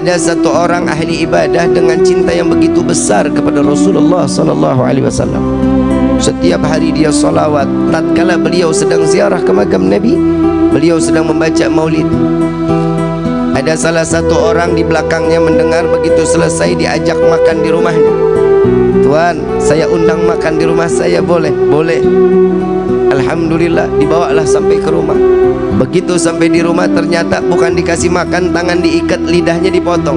Ada satu orang ahli ibadah dengan cinta yang begitu besar kepada Rasulullah sallallahu alaihi wasallam. Setiap hari dia salawat. Tatkala beliau sedang ziarah ke makam Nabi, beliau sedang membaca maulid. Ada salah satu orang di belakangnya mendengar, begitu selesai diajak makan di rumahnya. Tuan, saya undang makan di rumah saya, boleh? Boleh. Alhamdulillah, dibawalah sampai ke rumah. Begitu sampai di rumah, ternyata bukan dikasih makan, tangan diikat, lidahnya dipotong.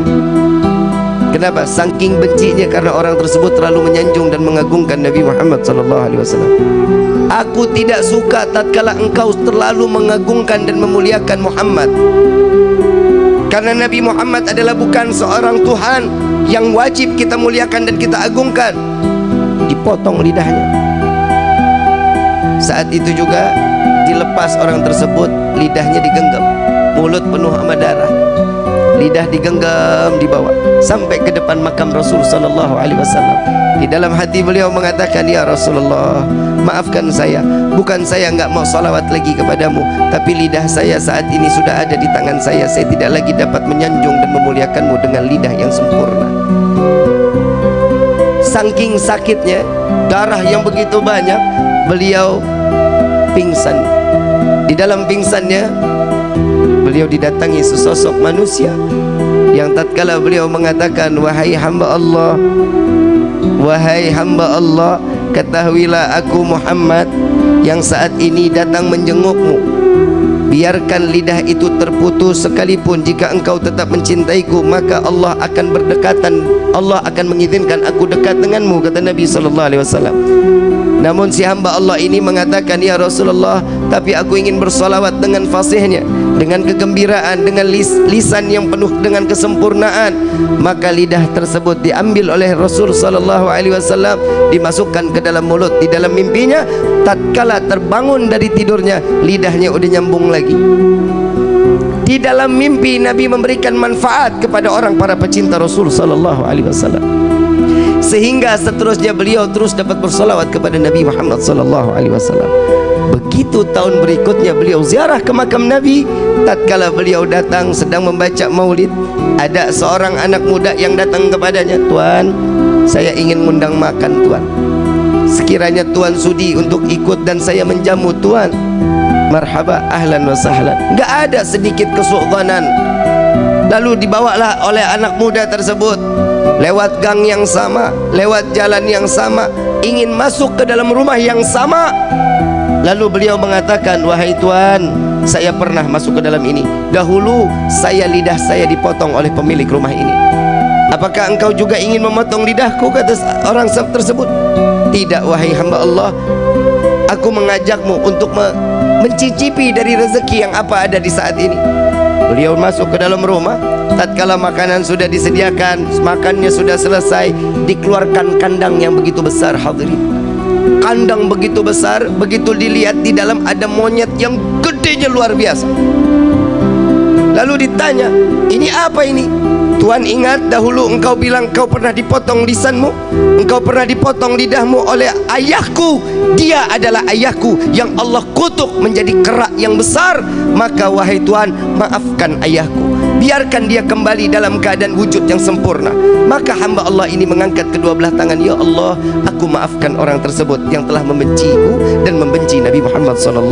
Kenapa? Saking bencinya karena orang tersebut terlalu menyanjung dan mengagungkan Nabi Muhammad SAW. Aku tidak suka tatkala engkau terlalu mengagungkan dan memuliakan Muhammad, karena Nabi Muhammad adalah bukan seorang Tuhan yang wajib kita muliakan dan kita agungkan. Dipotong lidahnya. Saat itu juga dilepas orang tersebut, lidahnya digenggam, mulut penuh sama darah, lidah digenggam, dibawa sampai ke depan makam Rasul sallallahu alaihi wasallam. Di dalam hati beliau mengatakan, ya Rasulullah, maafkan saya, bukan saya enggak mau salawat lagi kepadamu, tapi lidah saya saat ini sudah ada di tangan saya tidak lagi dapat menyanjung dan memuliakanmu dengan lidah yang sempurna. Saking sakitnya, darah yang begitu banyak, beliau pingsan. Di dalam pingsannya, beliau didatangi sesosok manusia yang tatkala beliau mengatakan, wahai hamba Allah, wahai hamba Allah, ketahuilah aku Muhammad yang saat ini datang menjengukmu. Biarkan lidah itu terputus sekalipun, jika engkau tetap mencintaiku, maka Allah akan berdekatan, Allah akan mengizinkan aku dekat denganmu, kata Nabi SAW. Namun si hamba Allah ini mengatakan, ya Rasulullah, tapi aku ingin bersalawat dengan fasihnya, dengan kegembiraan, dengan lisan yang penuh dengan kesempurnaan. Maka lidah tersebut diambil oleh Rasul SAW, dimasukkan ke dalam mulut. Di dalam mimpinya, tatkala terbangun dari tidurnya, lidahnya udah nyambung lagi. Di dalam mimpi Nabi memberikan manfaat kepada orang, para pecinta Rasul SAW, sehingga seterusnya beliau terus dapat bersalawat kepada Nabi Muhammad SAW. Begitu tahun berikutnya beliau ziarah ke makam Nabi. Tatkala beliau datang sedang membaca maulid, ada seorang anak muda yang datang kepadanya, Tuan, saya ingin mengundang makan Tuan, sekiranya Tuan sudi untuk ikut dan saya menjamu Tuan. Marhaba, ahlan wa sahlan. Enggak ada sedikit kesu'dhanan. Lalu dibawalah oleh anak muda tersebut lewat gang yang sama, lewat jalan yang sama, ingin masuk ke dalam rumah yang sama. Lalu beliau mengatakan, wahai Tuan, saya pernah masuk ke dalam ini. Dahulu lidah saya dipotong oleh pemilik rumah ini. Apakah engkau juga ingin memotong lidahku, kata orang tersebut. Tidak, wahai hamba Allah, aku mengajakmu untuk mencicipi dari rezeki yang apa ada di saat ini. Beliau masuk ke dalam rumah. Tatkala makanan sudah disediakan, makannya sudah selesai, dikeluarkan kandang yang begitu besar, hadirin. Kandang begitu besar, begitu dilihat di dalam ada monyet yang gedenya luar biasa. Lalu ditanya, ini apa ini? Tuan, ingat dahulu engkau bilang engkau pernah dipotong lisanmu, engkau pernah dipotong lidahmu oleh ayahku. Dia adalah ayahku yang Allah kutuk menjadi kerak yang besar. Maka wahai Tuan, maafkan ayahku, biarkan dia kembali dalam keadaan wujud yang sempurna. Maka hamba Allah ini mengangkat kedua belah tangan, ya Allah, aku maafkan orang tersebut yang telah membenciku dan membenci Nabi Muhammad SAW.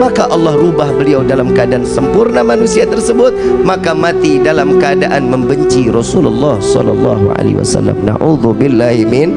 Maka Allah rubah beliau dalam keadaan sempurna manusia tersebut, maka mati dalam keadaan membenci Rasulullah SAW. Na'udzubillahi min